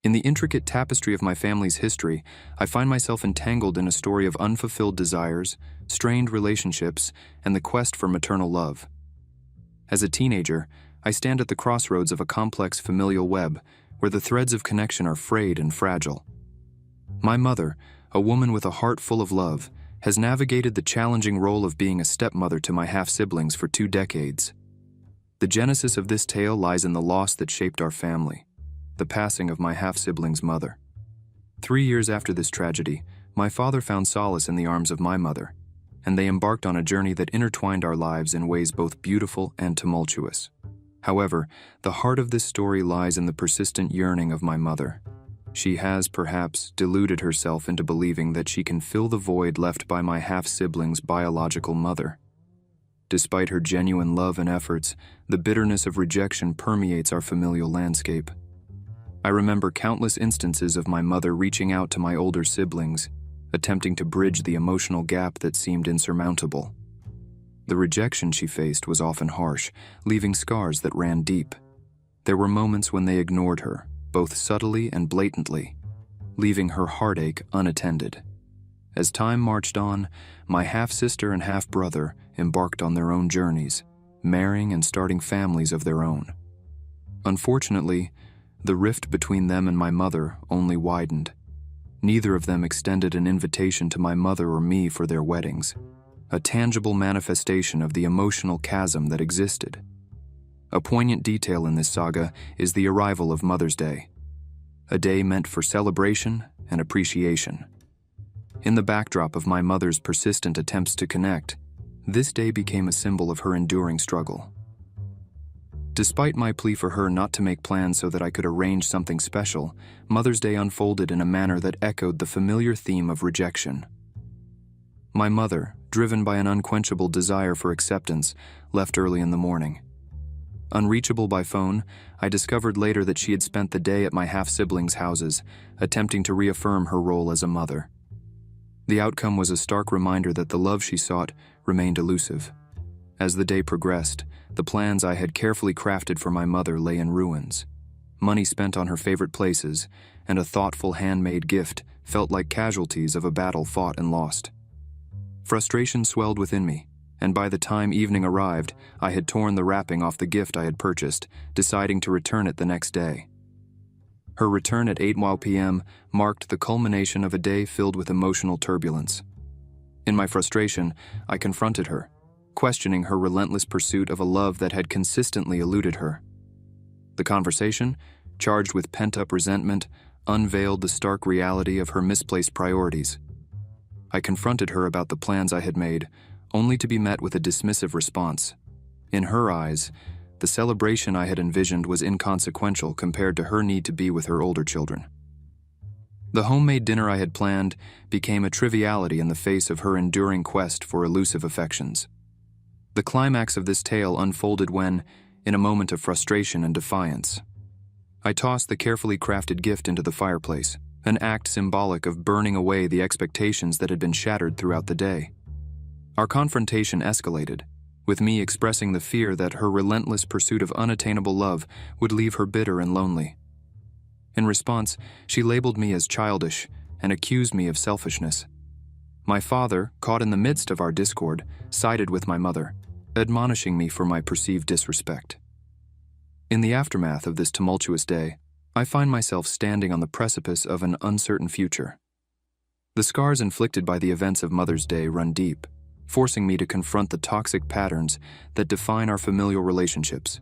In the intricate tapestry of my family's history, I find myself entangled in a story of unfulfilled desires, strained relationships, and the quest for maternal love. As a teenager, I stand at the crossroads of a complex familial web where the threads of connection are frayed and fragile. My mother, a woman with a heart full of love, has navigated the challenging role of being a stepmother to my half-siblings for 2 decades. The genesis of this tale lies in the loss that shaped our family, the passing of my half-sibling's mother. 3 years after this tragedy, my father found solace in the arms of my mother, and they embarked on a journey that intertwined our lives in ways both beautiful and tumultuous. However, the heart of this story lies in the persistent yearning of my mother. She has, perhaps, deluded herself into believing that she can fill the void left by my half-sibling's biological mother. Despite her genuine love and efforts, the bitterness of rejection permeates our familial landscape. I remember countless instances of my mother reaching out to my older siblings, attempting to bridge the emotional gap that seemed insurmountable. The rejection she faced was often harsh, leaving scars that ran deep. There were moments when they ignored her, both subtly and blatantly, leaving her heartache unattended. As time marched on, my half-sister and half-brother embarked on their own journeys, marrying and starting families of their own. Unfortunately, the rift between them and my mother only widened. Neither of them extended an invitation to my mother or me for their weddings, a tangible manifestation of the emotional chasm that existed. A poignant detail in this saga is the arrival of Mother's Day, a day meant for celebration and appreciation. In the backdrop of my mother's persistent attempts to connect, this day became a symbol of her enduring struggle. Despite my plea for her not to make plans so that I could arrange something special, Mother's Day unfolded in a manner that echoed the familiar theme of rejection. My mother, driven by an unquenchable desire for acceptance, left early in the morning. Unreachable by phone, I discovered later that she had spent the day at my half-siblings' houses, attempting to reaffirm her role as a mother. The outcome was a stark reminder that the love she sought remained elusive. As the day progressed, the plans I had carefully crafted for my mother lay in ruins. Money spent on her favorite places, and a thoughtful handmade gift felt like casualties of a battle fought and lost. Frustration swelled within me, and by the time evening arrived, I had torn the wrapping off the gift I had purchased, deciding to return it the next day. Her return at 8 p.m. marked the culmination of a day filled with emotional turbulence. In my frustration, I confronted her, questioning her relentless pursuit of a love that had consistently eluded her. The conversation, charged with pent-up resentment, unveiled the stark reality of her misplaced priorities. I confronted her about the plans I had made, only to be met with a dismissive response. In her eyes, the celebration I had envisioned was inconsequential compared to her need to be with her older children. The homemade dinner I had planned became a triviality in the face of her enduring quest for elusive affections. The climax of this tale unfolded when, in a moment of frustration and defiance, I tossed the carefully crafted gift into the fireplace, an act symbolic of burning away the expectations that had been shattered throughout the day. Our confrontation escalated, with me expressing the fear that her relentless pursuit of unattainable love would leave her bitter and lonely. In response, she labeled me as childish and accused me of selfishness. My father, caught in the midst of our discord, sided with my mother, admonishing me for my perceived disrespect. In the aftermath of this tumultuous day, I find myself standing on the precipice of an uncertain future. The scars inflicted by the events of Mother's Day run deep, forcing me to confront the toxic patterns that define our familial relationships.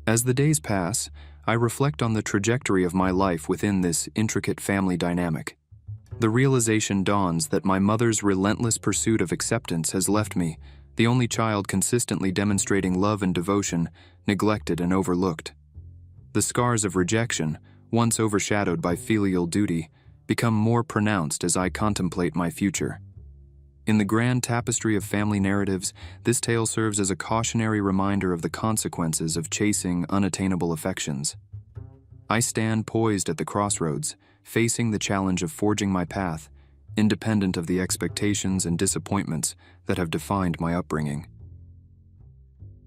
As the days pass, I reflect on the trajectory of my life within this intricate family dynamic. The realization dawns that my mother's relentless pursuit of acceptance has left me, the only child consistently demonstrating love and devotion, neglected and overlooked. The scars of rejection, once overshadowed by filial duty, become more pronounced as I contemplate my future. In the grand tapestry of family narratives, this tale serves as a cautionary reminder of the consequences of chasing unattainable affections. I stand poised at the crossroads, facing the challenge of forging my path, independent of the expectations and disappointments that have defined my upbringing.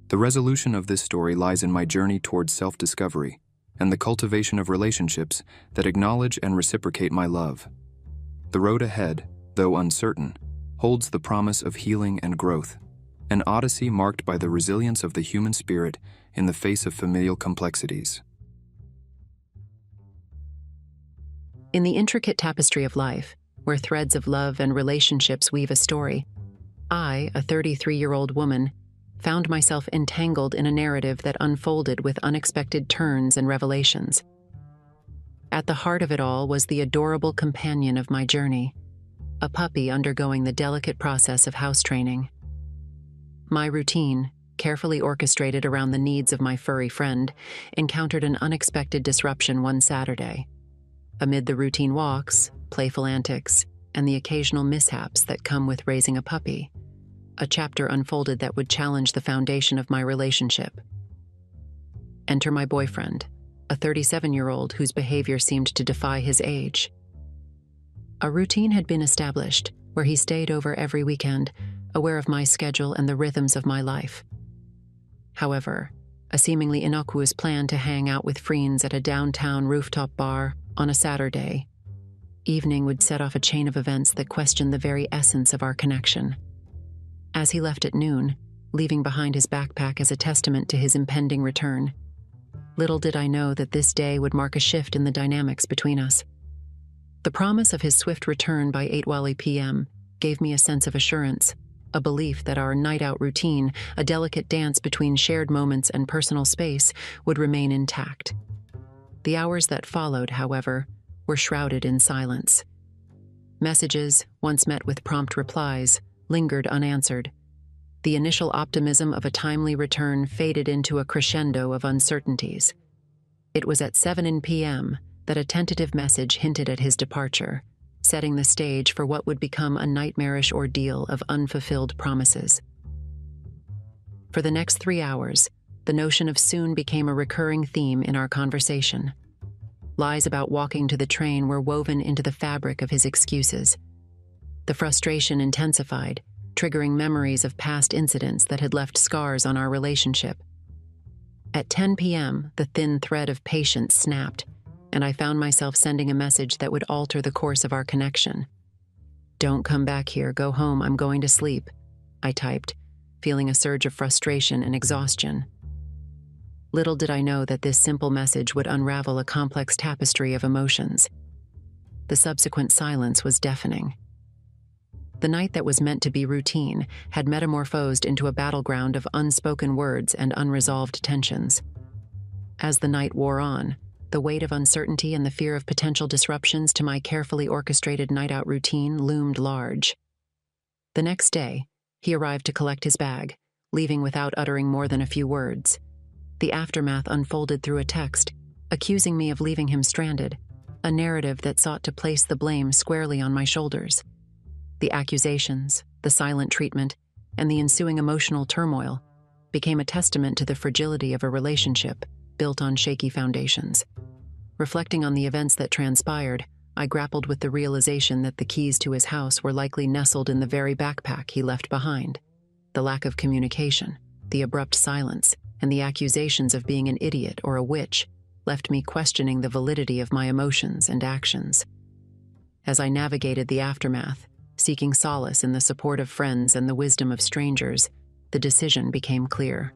The resolution of this story lies in my journey towards self-discovery, and the cultivation of relationships that acknowledge and reciprocate my love. The road ahead, though uncertain, holds the promise of healing and growth, an odyssey marked by the resilience of the human spirit in the face of familial complexities. In the intricate tapestry of life, where threads of love and relationships weave a story, I, a 33-year-old woman, found myself entangled in a narrative that unfolded with unexpected turns and revelations. At the heart of it all was the adorable companion of my journey, a puppy undergoing the delicate process of house training. My routine, carefully orchestrated around the needs of my furry friend, encountered an unexpected disruption one Saturday. Amid the routine walks, playful antics, and the occasional mishaps that come with raising a puppy, a chapter unfolded that would challenge the foundation of my relationship. Enter my boyfriend, a 37-year-old whose behavior seemed to defy his age. A routine had been established where he stayed over every weekend, aware of my schedule and the rhythms of my life. However, a seemingly innocuous plan to hang out with friends at a downtown rooftop bar on a Saturday evening would set off a chain of events that questioned the very essence of our connection. As he left at noon, leaving behind his backpack as a testament to his impending return, little did I know that this day would mark a shift in the dynamics between us. The promise of his swift return by 8:00 p.m. gave me a sense of assurance, a belief that our night-out routine, a delicate dance between shared moments and personal space, would remain intact. The hours that followed, however, were shrouded in silence. Messages, once met with prompt replies, lingered unanswered. The initial optimism of a timely return faded into a crescendo of uncertainties. It was at 7 p.m. that a tentative message hinted at his departure, setting the stage for what would become a nightmarish ordeal of unfulfilled promises. For the next 3 hours, the notion of soon became a recurring theme in our conversation. Lies about walking to the train were woven into the fabric of his excuses. The frustration intensified, triggering memories of past incidents that had left scars on our relationship. At 10 p.m., the thin thread of patience snapped, and I found myself sending a message that would alter the course of our connection. "Don't come back here, go home, I'm going to sleep," I typed, feeling a surge of frustration and exhaustion. Little did I know that this simple message would unravel a complex tapestry of emotions. The subsequent silence was deafening. The night that was meant to be routine had metamorphosed into a battleground of unspoken words and unresolved tensions. As the night wore on, the weight of uncertainty and the fear of potential disruptions to my carefully orchestrated night-out routine loomed large. The next day, he arrived to collect his bag, leaving without uttering more than a few words. The aftermath unfolded through a text, accusing me of leaving him stranded, a narrative that sought to place the blame squarely on my shoulders. The accusations, the silent treatment, and the ensuing emotional turmoil became a testament to the fragility of a relationship built on shaky foundations. Reflecting on the events that transpired, I grappled with the realization that the keys to his house were likely nestled in the very backpack he left behind. The lack of communication, the abrupt silence, and the accusations of being an idiot or a witch left me questioning the validity of my emotions and actions. As I navigated the aftermath, seeking solace in the support of friends and the wisdom of strangers, the decision became clear.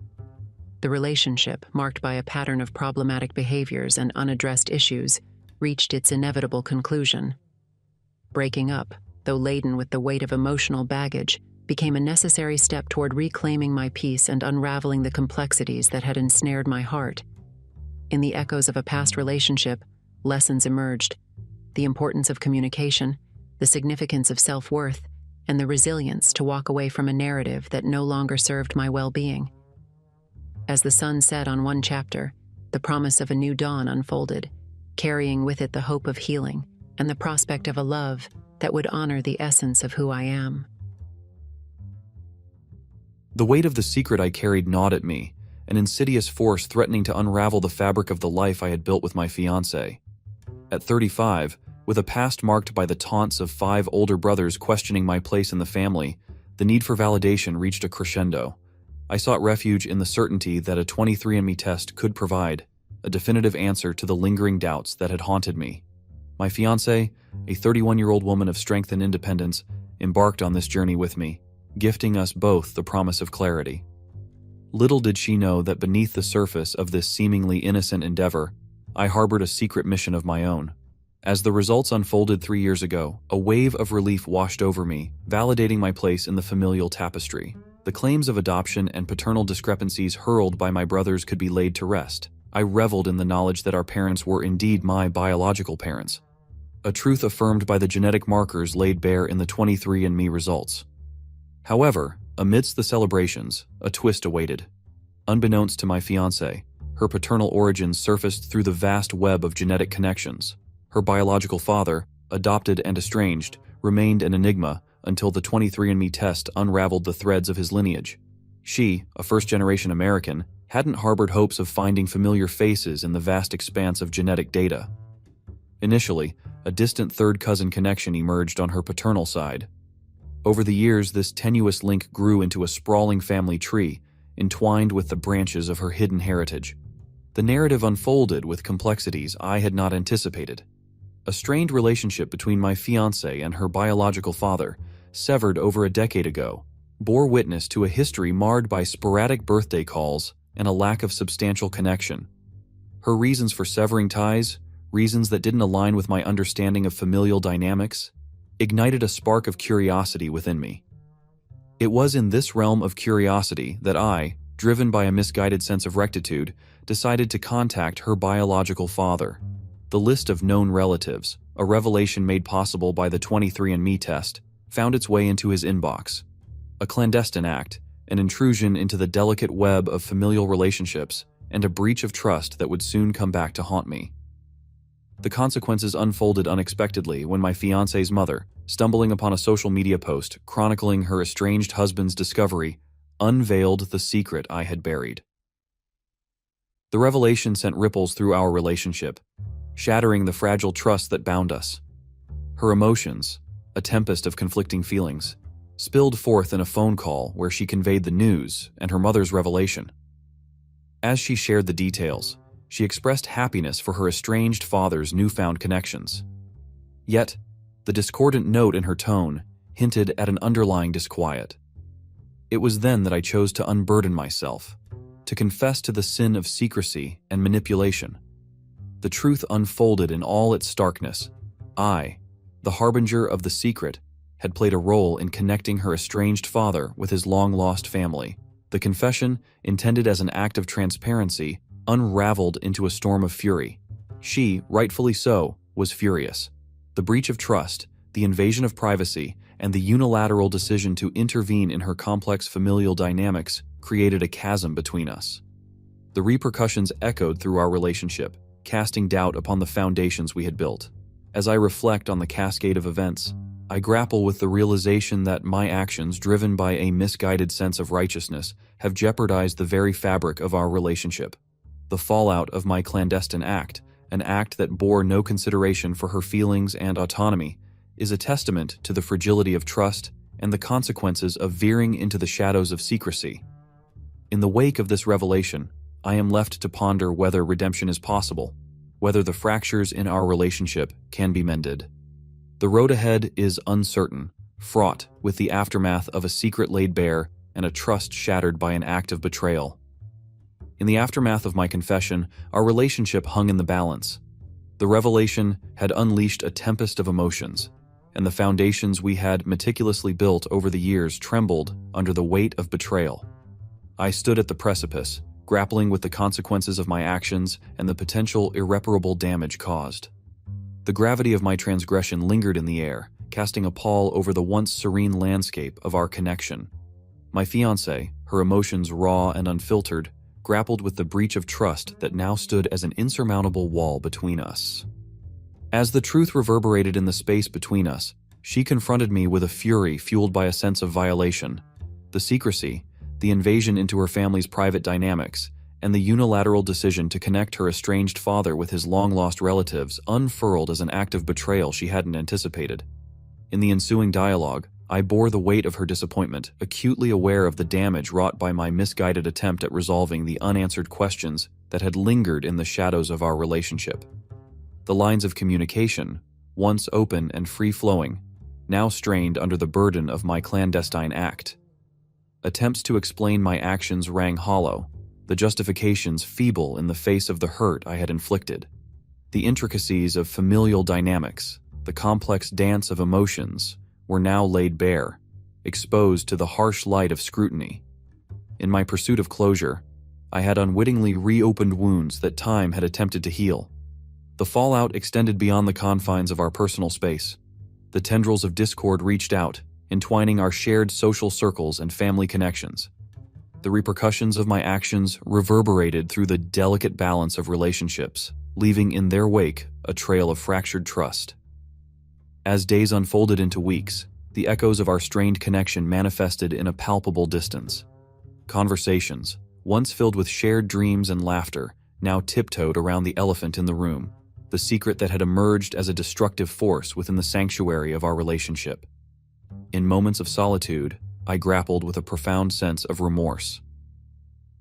The relationship, marked by a pattern of problematic behaviors and unaddressed issues, reached its inevitable conclusion. Breaking up, though laden with the weight of emotional baggage, became a necessary step toward reclaiming my peace and unraveling the complexities that had ensnared my heart. In the echoes of a past relationship, lessons emerged: the importance of communication, the significance of self-worth, and the resilience to walk away from a narrative that no longer served my well-being. As the sun set on one chapter, the promise of a new dawn unfolded, carrying with it the hope of healing and the prospect of a love that would honor the essence of who I am. The weight of the secret I carried gnawed at me, an insidious force threatening to unravel the fabric of the life I had built with my fiancée. At 35, with a past marked by the taunts of 5 older brothers questioning my place in the family, the need for validation reached a crescendo. I sought refuge in the certainty that a 23andMe test could provide, a definitive answer to the lingering doubts that had haunted me. My fiancée, a 31-year-old woman of strength and independence, embarked on this journey with me, gifting us both the promise of clarity. Little did she know that beneath the surface of this seemingly innocent endeavor, I harbored a secret mission of my own. As the results unfolded 3 years ago, a wave of relief washed over me, validating my place in the familial tapestry. The claims of adoption and paternal discrepancies hurled by my brothers could be laid to rest. I reveled in the knowledge that our parents were indeed my biological parents, a truth affirmed by the genetic markers laid bare in the 23andMe results. However, amidst the celebrations, a twist awaited. Unbeknownst to my fiancée, her paternal origins surfaced through the vast web of genetic connections. Her biological father, adopted and estranged, remained an enigma until the 23andMe test unraveled the threads of his lineage. She, a first-generation American, hadn't harbored hopes of finding familiar faces in the vast expanse of genetic data. Initially, a distant third-cousin connection emerged on her paternal side. Over the years, this tenuous link grew into a sprawling family tree, entwined with the branches of her hidden heritage. The narrative unfolded with complexities I had not anticipated. A strained relationship between my fiancée and her biological father, severed over a decade ago, bore witness to a history marred by sporadic birthday calls and a lack of substantial connection. Her reasons for severing ties, reasons that didn't align with my understanding of familial dynamics, ignited a spark of curiosity within me. It was in this realm of curiosity that I, driven by a misguided sense of rectitude, decided to contact her biological father. The list of known relatives, a revelation made possible by the 23andMe test, found its way into his inbox. A clandestine act, an intrusion into the delicate web of familial relationships, and a breach of trust that would soon come back to haunt me. The consequences unfolded unexpectedly when my fiancé's mother, stumbling upon a social media post chronicling her estranged husband's discovery, unveiled the secret I had buried. The revelation sent ripples through our relationship, shattering the fragile trust that bound us. Her emotions, a tempest of conflicting feelings, spilled forth in a phone call where she conveyed the news and her mother's revelation. As she shared the details, she expressed happiness for her estranged father's newfound connections. Yet, the discordant note in her tone hinted at an underlying disquiet. It was then that I chose to unburden myself, to confess to the sin of secrecy and manipulation. The truth unfolded in all its starkness. I, the harbinger of the secret, had played a role in connecting her estranged father with his long-lost family. The confession, intended as an act of transparency, unraveled into a storm of fury. She, rightfully so, was furious. The breach of trust, the invasion of privacy, and the unilateral decision to intervene in her complex familial dynamics created a chasm between us. The repercussions echoed through our relationship, casting doubt upon the foundations we had built. As I reflect on the cascade of events, I grapple with the realization that my actions, driven by a misguided sense of righteousness, have jeopardized the very fabric of our relationship. The fallout of my clandestine act, an act that bore no consideration for her feelings and autonomy, is a testament to the fragility of trust and the consequences of veering into the shadows of secrecy. In the wake of this revelation, I am left to ponder whether redemption is possible, whether the fractures in our relationship can be mended. The road ahead is uncertain, fraught with the aftermath of a secret laid bare and a trust shattered by an act of betrayal. In the aftermath of my confession, our relationship hung in the balance. The revelation had unleashed a tempest of emotions, and the foundations we had meticulously built over the years trembled under the weight of betrayal. I stood at the precipice, grappling with the consequences of my actions and the potential irreparable damage caused. The gravity of my transgression lingered in the air, casting a pall over the once serene landscape of our connection. My fiancée, her emotions raw and unfiltered, grappled with the breach of trust that now stood as an insurmountable wall between us. As the truth reverberated in the space between us, she confronted me with a fury fueled by a sense of violation. The secrecy, the invasion into her family's private dynamics, and the unilateral decision to connect her estranged father with his long-lost relatives unfurled as an act of betrayal she hadn't anticipated. In the ensuing dialogue, I bore the weight of her disappointment, acutely aware of the damage wrought by my misguided attempt at resolving the unanswered questions that had lingered in the shadows of our relationship. The lines of communication, once open and free-flowing, now strained under the burden of my clandestine act. Attempts to explain my actions rang hollow, the justifications feeble in the face of the hurt I had inflicted. The intricacies of familial dynamics, the complex dance of emotions, were now laid bare, exposed to the harsh light of scrutiny. In my pursuit of closure, I had unwittingly reopened wounds that time had attempted to heal. The fallout extended beyond the confines of our personal space. The tendrils of discord reached out, entwining our shared social circles and family connections. The repercussions of my actions reverberated through the delicate balance of relationships, leaving in their wake a trail of fractured trust. As days unfolded into weeks, the echoes of our strained connection manifested in a palpable distance. Conversations, once filled with shared dreams and laughter, now tiptoed around the elephant in the room, the secret that had emerged as a destructive force within the sanctuary of our relationship. In moments of solitude, I grappled with a profound sense of remorse.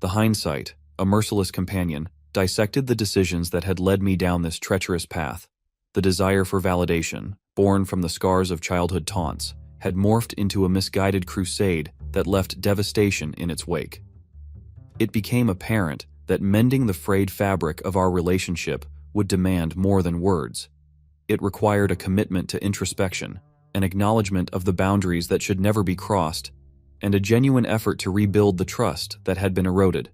The hindsight, a merciless companion, dissected the decisions that had led me down this treacherous path. The desire for validation, born from the scars of childhood taunts, had morphed into a misguided crusade that left devastation in its wake. It became apparent that mending the frayed fabric of our relationship would demand more than words. It required a commitment to introspection, an acknowledgement of the boundaries that should never be crossed, and a genuine effort to rebuild the trust that had been eroded.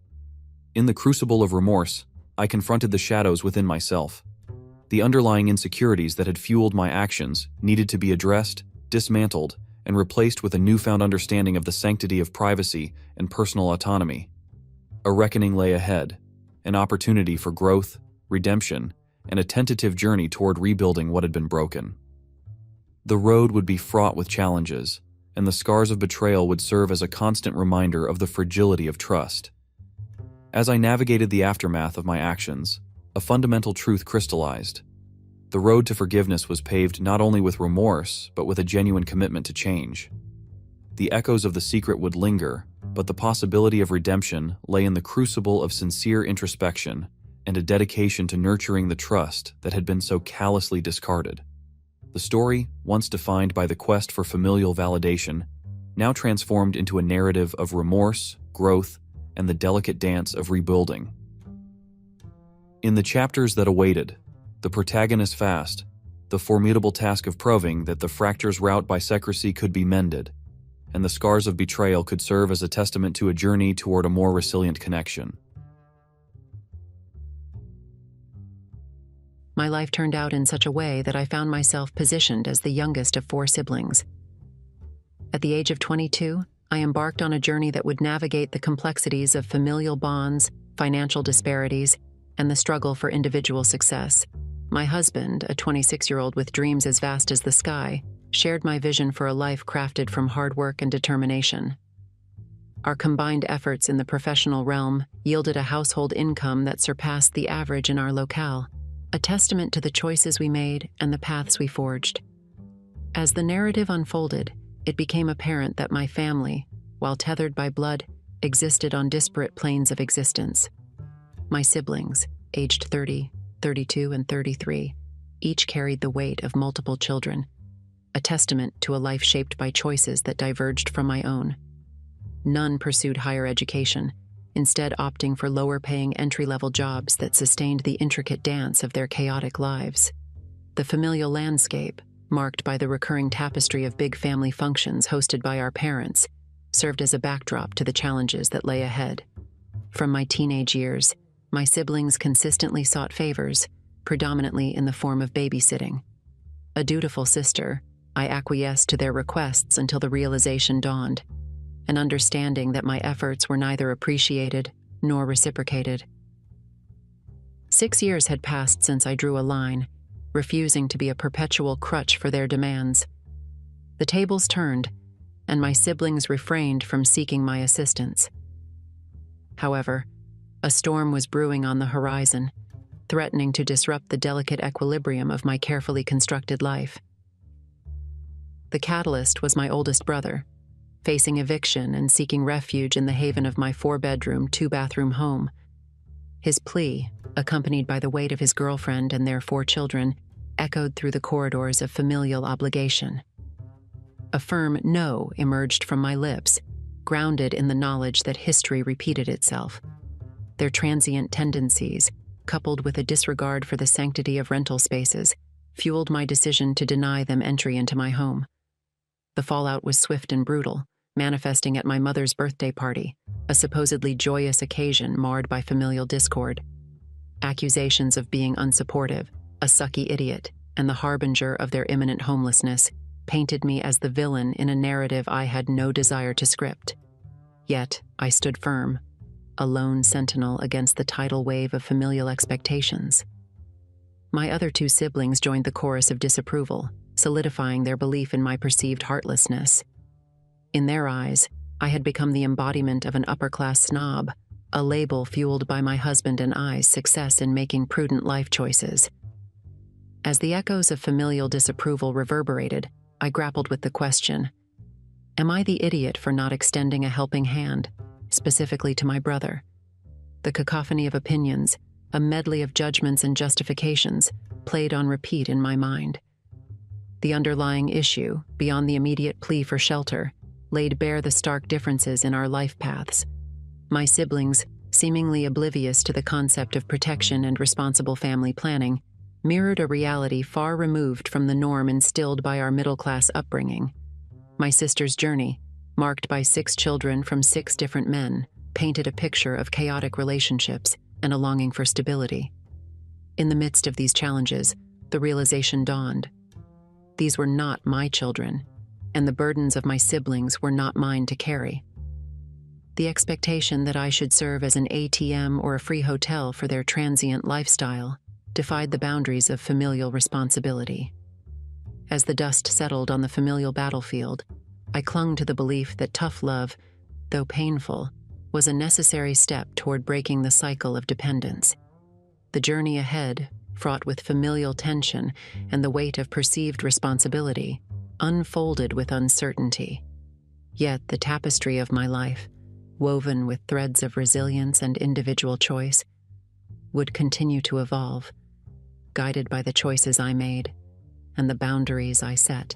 In the crucible of remorse, I confronted the shadows within myself. The underlying insecurities that had fueled my actions needed to be addressed, dismantled, and replaced with a newfound understanding of the sanctity of privacy and personal autonomy. A reckoning lay ahead, an opportunity for growth, redemption, and a tentative journey toward rebuilding what had been broken. The road would be fraught with challenges, and the scars of betrayal would serve as a constant reminder of the fragility of trust. As I navigated the aftermath of my actions, a fundamental truth crystallized. The road to forgiveness was paved not only with remorse, but with a genuine commitment to change. The echoes of the secret would linger, but the possibility of redemption lay in the crucible of sincere introspection and a dedication to nurturing the trust that had been so callously discarded. The story, once defined by the quest for familial validation, now transformed into a narrative of remorse, growth, and the delicate dance of rebuilding. In the chapters that awaited, the protagonist faced the formidable task of proving that the fractures wrought by secrecy could be mended, and the scars of betrayal could serve as a testament to a journey toward a more resilient connection. My life turned out in such a way that I found myself positioned as the youngest of 4 siblings. At the age of 22, I embarked on a journey that would navigate the complexities of familial bonds, financial disparities, and the struggle for individual success. My husband, a 26-year-old with dreams as vast as the sky, shared my vision for a life crafted from hard work and determination. Our combined efforts in the professional realm yielded a household income that surpassed the average in our locale, a testament to the choices we made and the paths we forged. As the narrative unfolded, it became apparent that my family, while tethered by blood, existed on disparate planes of existence. My siblings, aged 30, 32, and 33, each carried the weight of multiple children, a testament to a life shaped by choices that diverged from my own. None pursued higher education, instead opting for lower-paying entry-level jobs that sustained the intricate dance of their chaotic lives. The familial landscape, marked by the recurring tapestry of big family functions hosted by our parents, served as a backdrop to the challenges that lay ahead. From my teenage years, my siblings consistently sought favors, predominantly in the form of babysitting. A dutiful sister, I acquiesced to their requests until the realization dawned, an understanding that my efforts were neither appreciated nor reciprocated. 6 years had passed since I drew a line, refusing to be a perpetual crutch for their demands. The tables turned, and my siblings refrained from seeking my assistance. However, a storm was brewing on the horizon, threatening to disrupt the delicate equilibrium of my carefully constructed life. The catalyst was my oldest brother, facing eviction and seeking refuge in the haven of my 4-bedroom, 2-bathroom home. His plea, accompanied by the weight of his girlfriend and their 4 children, echoed through the corridors of familial obligation. A firm no emerged from my lips, grounded in the knowledge that history repeated itself. Their transient tendencies, coupled with a disregard for the sanctity of rental spaces, fueled my decision to deny them entry into my home. The fallout was swift and brutal, manifesting at my mother's birthday party, a supposedly joyous occasion marred by familial discord. Accusations of being unsupportive, a sucky idiot, and the harbinger of their imminent homelessness painted me as the villain in a narrative I had no desire to script. Yet, I stood firm, a lone sentinel against the tidal wave of familial expectations. My other 2 siblings joined the chorus of disapproval, solidifying their belief in my perceived heartlessness. In their eyes, I had become the embodiment of an upper-class snob, a label fueled by my husband and I's success in making prudent life choices. As the echoes of familial disapproval reverberated, I grappled with the question, am I the idiot for not extending a helping hand, specifically to my brother? The cacophony of opinions, a medley of judgments and justifications, played on repeat in my mind. The underlying issue, beyond the immediate plea for shelter, laid bare the stark differences in our life paths. My siblings, seemingly oblivious to the concept of protection and responsible family planning, mirrored a reality far removed from the norm instilled by our middle-class upbringing. My sister's journey, marked by 6 children from 6 different men, painted a picture of chaotic relationships and a longing for stability. In the midst of these challenges, the realization dawned. These were not my children, and the burdens of my siblings were not mine to carry. The expectation that I should serve as an ATM or a free hotel for their transient lifestyle defied the boundaries of familial responsibility. As the dust settled on the familial battlefield, I clung to the belief that tough love, though painful, was a necessary step toward breaking the cycle of dependence. The journey ahead, fraught with familial tension and the weight of perceived responsibility, unfolded with uncertainty. Yet the tapestry of my life, woven with threads of resilience and individual choice, would continue to evolve, guided by the choices I made and the boundaries I set.